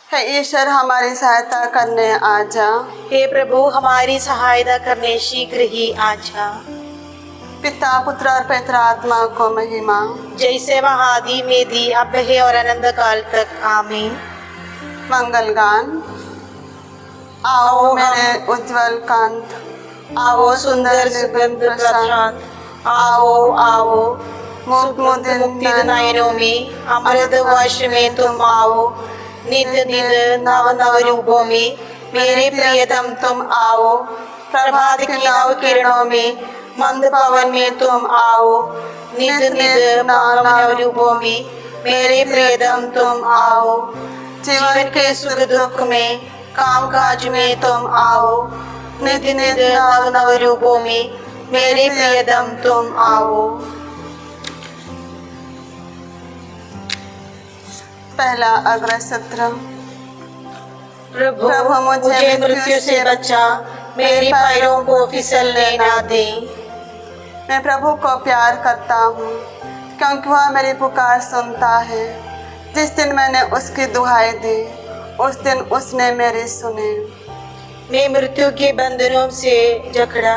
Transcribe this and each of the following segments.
हे ईश्वर हमारी सहायता करने आ जा। हे प्रभु हमारी सहायता करने शीघ्र ही आ जा। पिता पुत्र और पवित्र आत्मा को महिमा, जैसे वह आदि में थी अब है और अनंत काल तक। आमीन। मंगल गान। आओ मेरे उज्जवल कांत, आओ सुंदर सुगंध प्रशांत, आओ आओ मुक्ति नयनों में अमृत वर्ष में तुम आओ। नित्य नित्य नव नव रूपों में मेरे प्रियतम तुम आओ। प्रभात की नव किरणों में मंद पवन में तुम आओ। नित्य नित्य नव नव रूपों में मेरे प्रियतम तुम आओ। जीवन के सुख दुख में काम काज में तुम आओ। नित्य नित्य नव नव रूपों में मेरे प्रियतम तुम आओ। पहला अग्र सत्र। प्रभु मुझे मृत्यु से बचा, मेरे पैरों को फिसलने ना दे। मैं प्रभु को प्यार करता हूँ क्योंकि वह मेरी पुकार सुनता है। जिस दिन मैंने उसकी दुहाई दी उस दिन उसने मेरी सुनी। मैं मृत्यु के बंधनों से जकड़ा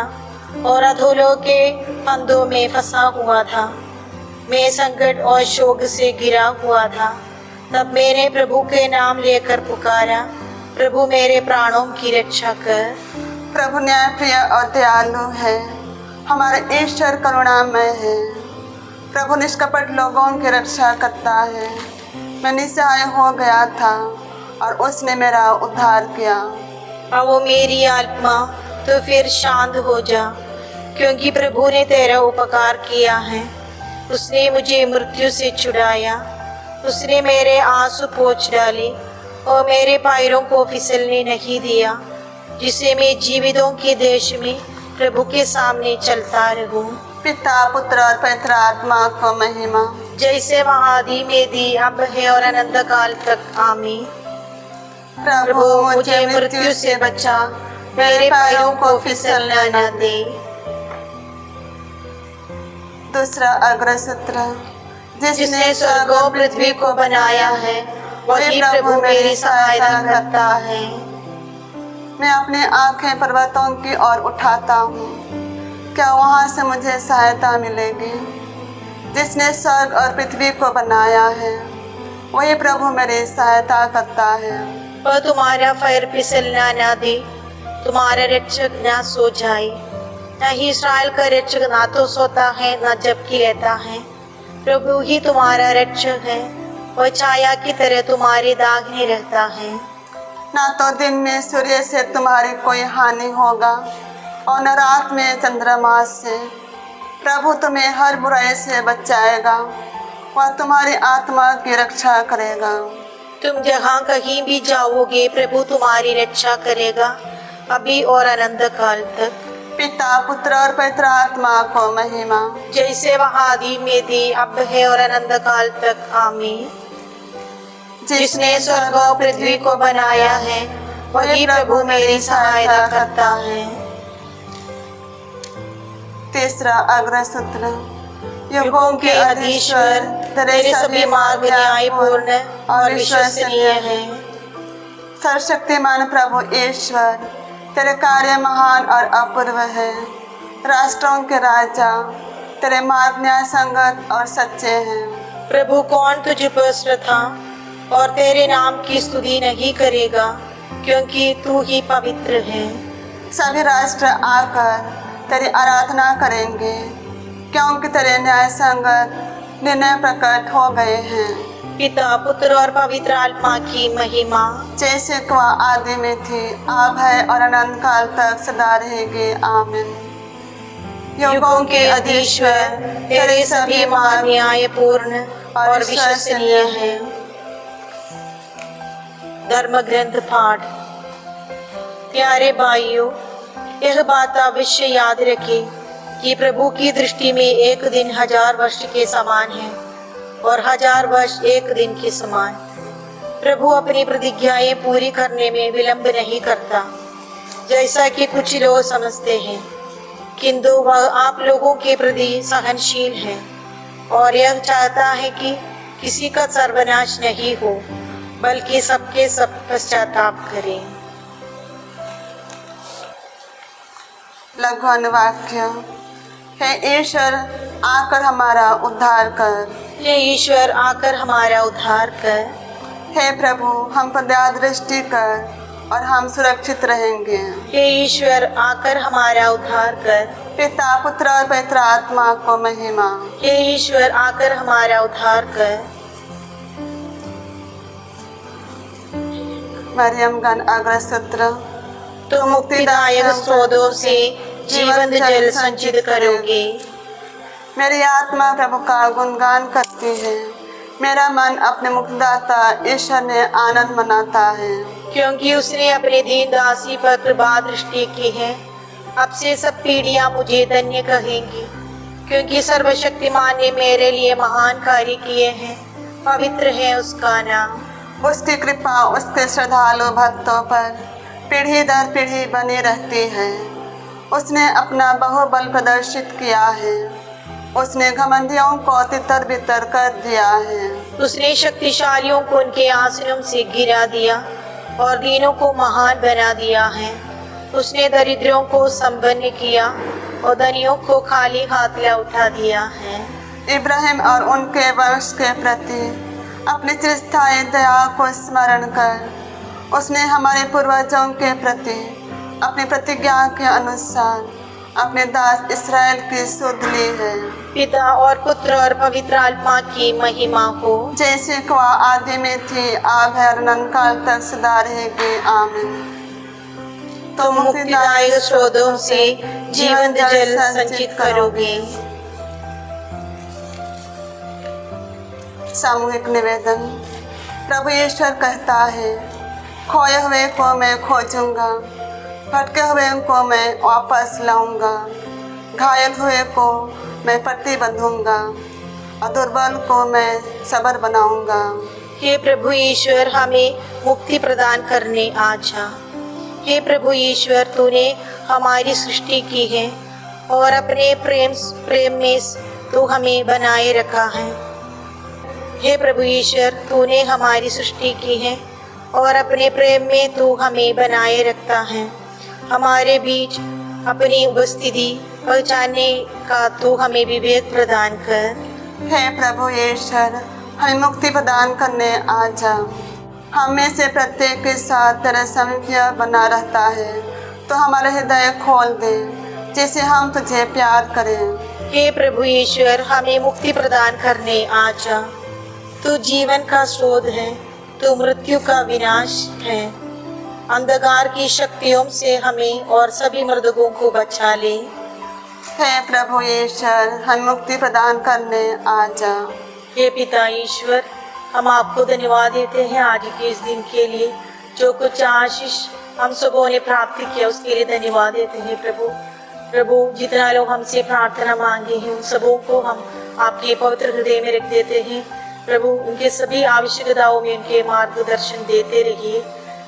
और अधोलोक के फंदों में फंसा हुआ था। मैं संकट और शोक से घिरा हुआ था। तब मैंने प्रभु के नाम लेकर पुकारा, प्रभु मेरे प्राणों की रक्षा कर। प्रभु न्यायप्रिय और दयालु है, हमारे ईश्वर करुणामय है। प्रभु निष्कपट लोगों की रक्षा करता है। मैं निस्सहाय हो गया था और उसने मेरा उद्धार किया। आओ मेरी आत्मा तो फिर शांत हो जा, क्योंकि प्रभु ने तेरा उपकार किया है। उसने मुझे मृत्यु से छुड़ाया। उसने मेरे आंसू पोंछ डाले और मेरे पैरों को फिसलने नहीं दिया, जिसे मैं जीवितों के देश में प्रभु के सामने चलता रहूं। पिता पुत्र और पवित्र आत्मा को महिमा, जैसे वह आदि में थी अब है और अनंत काल तक। आमीन। प्रभु मुझे मृत्यु से बचा, मेरे पैरों को फिसलने न दे। दूसरा अग्र सत्र। जिसने स्वर्ग और पृथ्वी को बनाया है, वही प्रभु मेरी सहायता करता है। मैं अपनी आंखें पर्वतों की ओर उठाता हूँ, क्या वहाँ से मुझे सहायता मिलेगी? जिसने स्वर्ग और पृथ्वी को बनाया है, वही प्रभु मेरी सहायता करता है। वह तुम्हारा पैर फिसलना न दे, तुम्हारा रक्षक न सो जाए। न ही इस्राएल का रक्षक ना तो सोता है न जबकि लेता है। प्रभु ही तुम्हारा रक्षक है, वह छाया की तरह तुम्हारे दाहिने रहता है। ना तो दिन में सूर्य से तुम्हारी कोई हानि होगा और न रात में चंद्रमा से। प्रभु तुम्हें हर बुराई से बचाएगा, वह तुम्हारी आत्मा की रक्षा करेगा। तुम जहाँ कहीं भी जाओगे प्रभु तुम्हारी रक्षा करेगा, अभी और अनंत काल तक। पिता पुत्र और पवित्र आत्मा को महिमा, जैसे वह आदि में थी अब है और अनंत काल तक। आमीन। जिसने स्वर्ग और पृथ्वी को बनाया है, वही प्रभु मेरी सहायता करता है। तीसरा अग्र सूत्र। युगों के अधीश्वर, तेरे सभी मार्ग न्यायपूर्ण और विश्वसनीय हैं। सर्वशक्तिमान प्रभु ईश्वर, तेरे कार्य महान और अपूर्व है। राष्ट्रों के राजा, तेरे मार्ग न्याय संगत और सच्चे हैं। प्रभु कौन तुझ पर श्रद्धा और तेरे नाम की स्तुति नहीं करेगा, क्योंकि तू ही पवित्र है। सभी राष्ट्र आकर तेरी आराधना करेंगे, क्योंकि तेरे न्याय संगत निर्णय प्रकट हो गए हैं। पिता पुत्र और पवित्र आत्मा की महिमा, जैसे कि वह आदि में थी, अब है और अनंत काल तक सदा रहेगी। आमीन। युगों के अधीश्वर, तेरे सभी मार्ग न्यायपूर्ण और विश्वसनीय हैं। धर्म ग्रंथ पाठ। प्यारे भाइयों, यह बात अवश्य याद रखें कि प्रभु की दृष्टि में एक दिन 1000 वर्ष के समान है और 1000 वर्ष एक दिन के समान। प्रभु अपनी प्रतिज्ञाएं पूरी करने में विलंब नहीं करता, जैसा कि कुछ लोग समझते हैं, किंतु वह आप लोगों के प्रति सहनशील है और यह चाहता है कि किसी का सर्वनाश नहीं हो बल्कि सबके सब पश्चाताप करें। लघु अनुवाक्य। हे ईश्वर, आकर हमारा उद्धार कर। हे ईश्वर, आकर हमारा उद्धार कर। हे प्रभु, हम पर दया दृष्टि कर और हम सुरक्षित रहेंगे। हे ईश्वर, आकर हमारा उद्धार कर। पिता, पुत्र और पवित्र आत्मा को महिमा। हे ईश्वर, आकर हमारा उद्धार कर। मरियम गण अग्रसूत्र। तुम मुक्तिदायक स्रोतों से जीवन जल संचित करोगे। मेरी आत्मा प्रभु का गुणगान करती है। मेरा मन अपने मुक्तिदाता ईश्वर ने आनंद मनाता है, क्योंकि उसने अपने दीन दासी पर कृपा दृष्टि की है। अब से सब पीढ़ियां मुझे धन्य कहेंगी, क्योंकि सर्वशक्तिमान ने मेरे लिए महान कार्य किए हैं। पवित्र है उसका नाम। उसकी कृपा उसके श्रद्धालु भक्तों पर पीढ़ी दर पीढ़ी बनी रहती है। उसने अपना बहुबल प्रदर्शित किया है। उसने घमंडियों को तितर बितर कर दिया है। उसने शक्तिशालियों को उनके आसनों से गिरा दिया और दीनों को महान बना दिया है। उसने दरिद्रों को संपन्न किया और धनियों को खाली हाथ उठा दिया है। इब्राहिम और उनके वंश के प्रति अपनी चिरस्थायी दया को स्मरण कर उसने हमारे पूर्वजों के प्रति अपनी प्रतिज्ञा के अनुसार अपने दास इस्राएल की सुध ली है। पिता और पुत्र और पवित्र आत्मा की महिमा हो, जैसे को आदि में थी, अब है और अनंत काल तक सदा रहेगी। आमीन। तुम मुक्तिदायक स्रोतों से जीवन जल संचित करोगे। सामूहिक निवेदन। प्रभु ईश्वर कहता है, खोए हुए को मैं खोजूंगा, भटके हुए को मैं वापस लाऊंगा, घायल हुए को मैं पट्टी बंधूंगा और दुर्बल को मैं सबर बनाऊंगा। हे प्रभु ईश्वर, हमें मुक्ति प्रदान करने आ जा। हे प्रभु ईश्वर, तूने हमारी सृष्टि की है और अपने प्रेम में तू हमें बनाए रखा है। हे प्रभु ईश्वर, तूने हमारी सृष्टि की है और अपने प्रेम में तू हमें बनाए रखता है। हमारे बीच अपनी उपस्थिति पहचानने का तू हमें विवेक प्रदान कर। हे प्रभु ईश्वर, हमें मुक्ति प्रदान करने आ जा। हम में से प्रत्येक के साथ तेरा संख्या बना रहता है, तो हमारा हृदय खोल दे जिसे हम तुझे प्यार करें। हे प्रभु ईश्वर, हमें मुक्ति प्रदान करने आ जा। तू जीवन का स्रोत है, तू मृत्यु का विनाश है। अंधकार की शक्तियों से हमें और सभी मर्दों को बचा ले। हे प्रभु ईश्वर, हम मुक्ति प्रदान करने आ जा। हे पिता ईश्वर, हम आपको धन्यवाद देते हैं आज के इस दिन के लिए, जो कुछ आशीष हम सबों ने प्राप्त किया उसके लिए धन्यवाद देते हैं। प्रभु जितना लोग हमसे प्रार्थना मांगे हैं उन सबों को हम आपके पवित्र हृदय में रख देते हैं। प्रभु, उनके सभी आवश्यकताओं में उनके मार्गदर्शन देते रहिए,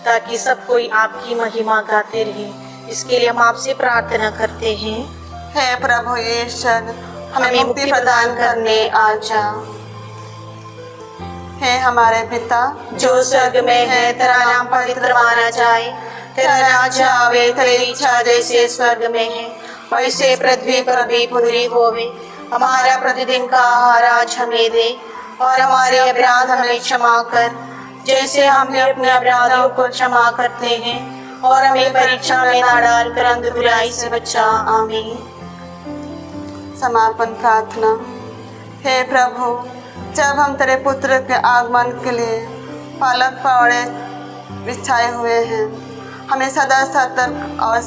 ताकि सब कोई आपकी महिमा गाते रहे। इसके लिए हम आपसे प्रार्थना करते हैं। हे प्रभु ईश्वर, हमें मुक्ति प्रदान करने आ जा। हे हमारे पिता जो स्वर्ग में है, तेरा नाम पवित्र माना जाए, तेरा राज्य आवे, तेरी इच्छा जैसे स्वर्ग में है वैसे पृथ्वी पर भी पूरी होवे। हमारा प्रतिदिन का आहार आज हमें दे और हमारे अपराध हमें क्षमा कर, जैसे हम भी अपने अपराधियों को क्षमा करते हैं, और हमें परीक्षा में न डाल परंतु बुराई से बचा। आमीन। समापन प्रार्थना। हे प्रभु, जब हम तेरे पुत्र के आगमन के लिए पालक पौड़े बिछाए हुए हैं, हमें सदा सतर्क और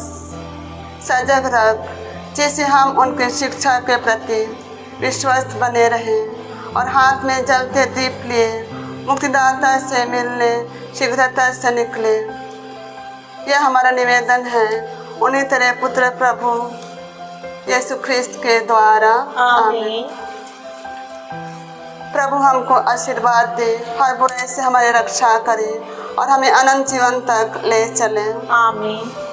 सजग रख, जिससे हम उनके शिक्षा के प्रति विश्वस्त बने रहें और हाथ में जलते दीप लिए मुक्तिदाता से मिलने शीघ्रता से निकले। यह हमारा निवेदन है उन्हीं तेरे पुत्र प्रभु यीशु ख्रिस्त के द्वारा। आमीन। प्रभु हमको आशीर्वाद दे, हर बुराई से हमारी रक्षा करे और हमें अनंत जीवन तक ले चले। आमीन।